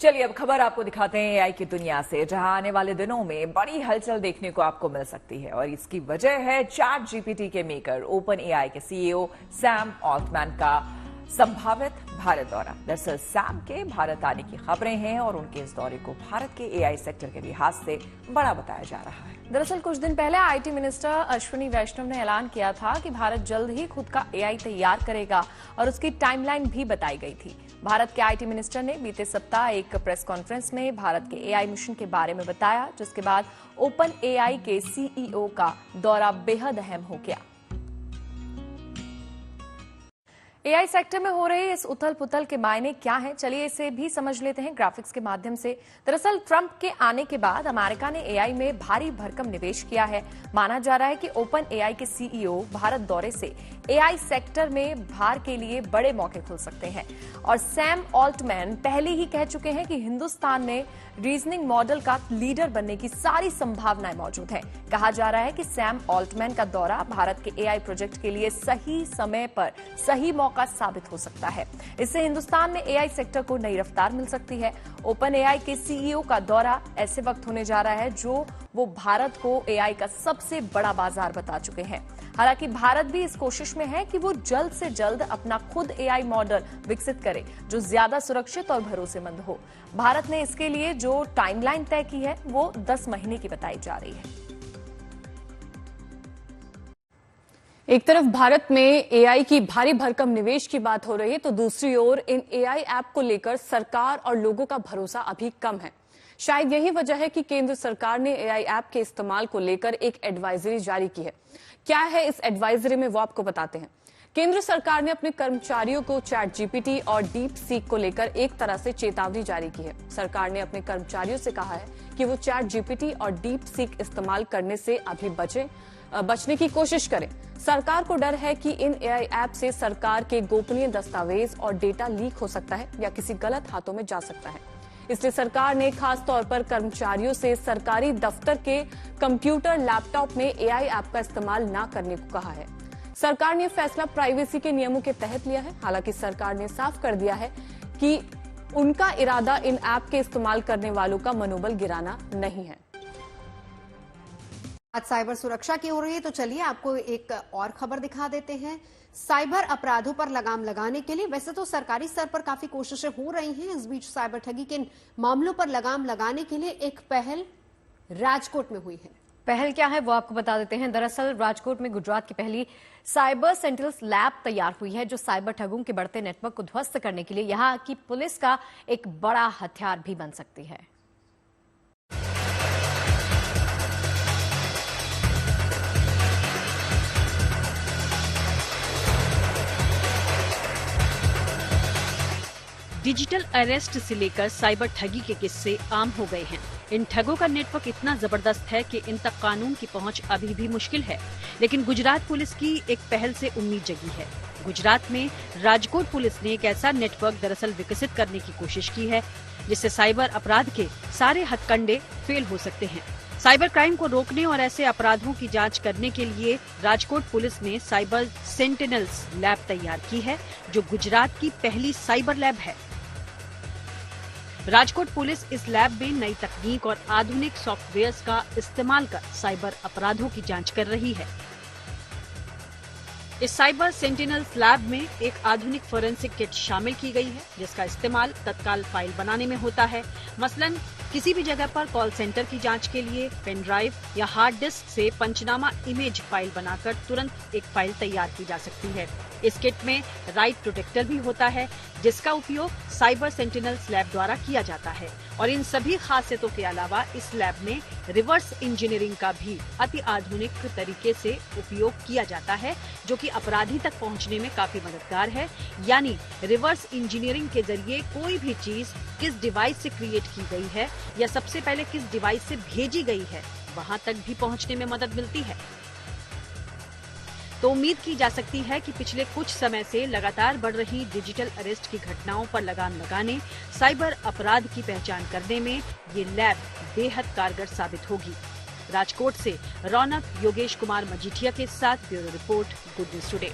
चलिए अब खबर आपको दिखाते हैं एआई की दुनिया से, जहां आने वाले दिनों में बड़ी हलचल देखने को आपको मिल सकती है। और इसकी वजह है चैट जीपीटी के मेकर ओपन एआई के सीईओ सैम ऑल्टमैन का संभावित भारत दौरा। दरअसल सैम के भारत आने की खबरें हैं और उनके इस दौरे को भारत के एआई सेक्टर के लिहाज से बड़ा बताया जा रहा है। दरअसल कुछ दिन पहले आईटी मिनिस्टर अश्विनी वैष्णव ने ऐलान किया था कि भारत जल्द ही खुद का एआई तैयार करेगा और उसकी टाइमलाइन भी बताई गई थी। भारत के आईटी मिनिस्टर ने बीते सप्ताह एक प्रेस कॉन्फ्रेंस में भारत के एआई मिशन के बारे में बताया, जिसके बाद ओपन एआई के सीईओ का दौरा बेहद अहम हो गया। एआई सेक्टर में हो रही इस उथल पुथल के मायने क्या हैं? चलिए इसे भी समझ लेते हैं ग्राफिक्स के माध्यम से। दरअसल ट्रंप के आने के बाद अमेरिका ने एआई में भारी भरकम निवेश किया है। माना जा रहा है कि ओपन एआई के सीईओ भारत दौरे से एआई सेक्टर में भार के लिए बड़े मौके खुल सकते हैं। और सैम ऑल्टमैन पहले ही कह चुके हैं कि हिंदुस्तान में रीजनिंग मॉडल का लीडर बनने की सारी संभावनाएं मौजूद हैं। कहा जा रहा है कि सैम ऑल्टमैन का दौरा भारत के एआई प्रोजेक्ट के लिए सही समय पर सही मौका साबित हो सकता है। इससे हिंदुस्तान में एआई सेक्टर को नई रफ्तार मिल सकती है। ओपन एआई के सीईओ का दौरा ऐसे वक्त होने जा रहा है जो वो भारत को एआई का सबसे बड़ा बाजार बता चुके हैं। हालांकि भारत भी इस कोशिश में है कि वो जल्द से जल्द अपना खुद एआई मॉडल विकसित करे जो ज्यादा सुरक्षित और भरोसेमंद हो। भारत ने इसके लिए जो टाइमलाइन तय की है वो 10 महीने की बताई जा रही है। एक तरफ भारत में एआई की भारी भरकम निवेश की बात हो रही है, तो दूसरी ओर इन एआई ऐप को लेकर सरकार और लोगों का भरोसा अभी कम है। शायद यही वजह है कि केंद्र सरकार ने एआई ऐप के इस्तेमाल को लेकर एक एडवाइजरी जारी की है। क्या है इस एडवाइजरी में, वो आपको बताते हैं। केंद्र सरकार ने अपने कर्मचारियों को चैट जीपीटी और डीप सीक को लेकर एक तरह से चेतावनी जारी की है। सरकार ने अपने कर्मचारियों से कहा है कि वो चैट जीपीटी और डीप सीक इस्तेमाल करने से अभी बचने की कोशिश करें। सरकार को डर है कि इन एआई ऐप से सरकार के गोपनीय दस्तावेज और डेटा लीक हो सकता है या किसी गलत हाथों में जा सकता है। इसलिए सरकार ने खास तौर पर कर्मचारियों से सरकारी दफ्तर के कंप्यूटर, लैपटॉप में एआई ऐप का इस्तेमाल न करने को कहा है। सरकार ने फैसला प्राइवेसी के नियमों के तहत लिया है। हालांकि सरकार ने साफ कर दिया है कि उनका इरादा इन ऐप के इस्तेमाल करने वालों का मनोबल गिराना नहीं है। आज साइबर सुरक्षा की हो रही है, तो चलिए आपको एक और खबर दिखा देते हैं। साइबर अपराधों पर लगाम लगाने के लिए वैसे तो सरकारी स्तर पर काफी कोशिशें हो रही हैं। इस बीच साइबर ठगी के मामलों पर लगाम लगाने के लिए एक पहल राजकोट में हुई है। पहल क्या है वो आपको बता देते हैं। दरअसल राजकोट में गुजरात की पहली साइबर सेंटिनल्स लैब तैयार हुई है, जो साइबर ठगों के बढ़ते नेटवर्क को ध्वस्त करने के लिए यहां की पुलिस का एक बड़ा हथियार भी बन सकती है। डिजिटल अरेस्ट से लेकर साइबर ठगी के किस्से आम हो गए हैं। इन ठगों का नेटवर्क इतना जबरदस्त है कि इन तक कानून की पहुंच अभी भी मुश्किल है। लेकिन गुजरात पुलिस की एक पहल से उम्मीद जगी है। गुजरात में राजकोट पुलिस ने एक ऐसा नेटवर्क दरअसल विकसित करने की कोशिश की है जिससे साइबर अपराध के सारे हथकंडे फेल हो सकते हैं। साइबर क्राइम को रोकने और ऐसे अपराधों की जांच करने के लिए राजकोट पुलिस ने साइबर सेंटिनल्स लैब तैयार की है, जो गुजरात की पहली साइबर लैब है। राजकोट पुलिस इस लैब में नई तकनीक और आधुनिक सॉफ्टवेयर्स का इस्तेमाल कर साइबर अपराधों की जांच कर रही है। इस साइबर सेंटिनल्स लैब में एक आधुनिक फोरेंसिक किट शामिल की गई है, जिसका इस्तेमाल तत्काल फाइल बनाने में होता है। मसलन किसी भी जगह पर कॉल सेंटर की जांच के लिए पेन ड्राइव या हार्ड डिस्क से पंचनामा इमेज फाइल बनाकर तुरंत एक फाइल तैयार की जा सकती है। इस किट में राइट प्रोटेक्टर भी होता है, जिसका उपयोग साइबर सेंटिनल्स लैब द्वारा किया जाता है। और इन सभी खासियतों के अलावा इस लैब में रिवर्स इंजीनियरिंग का भी अति आधुनिक तरीके से उपयोग किया जाता है, जो कि अपराधी तक पहुंचने में काफी मददगार है। यानी रिवर्स इंजीनियरिंग के जरिए कोई भी चीज किस डिवाइस से क्रिएट की गई है या सबसे पहले किस डिवाइस से भेजी गई है, वहां तक भी पहुंचने में मदद मिलती है। तो उम्मीद की जा सकती है कि पिछले कुछ समय से लगातार बढ़ रही डिजिटल अरेस्ट की घटनाओं पर लगाम लगाने, साइबर अपराध की पहचान करने में ये लैब बेहद कारगर साबित होगी। राजकोट से रौनक योगेश कुमार मजीठिया के साथ bureau report, good news today.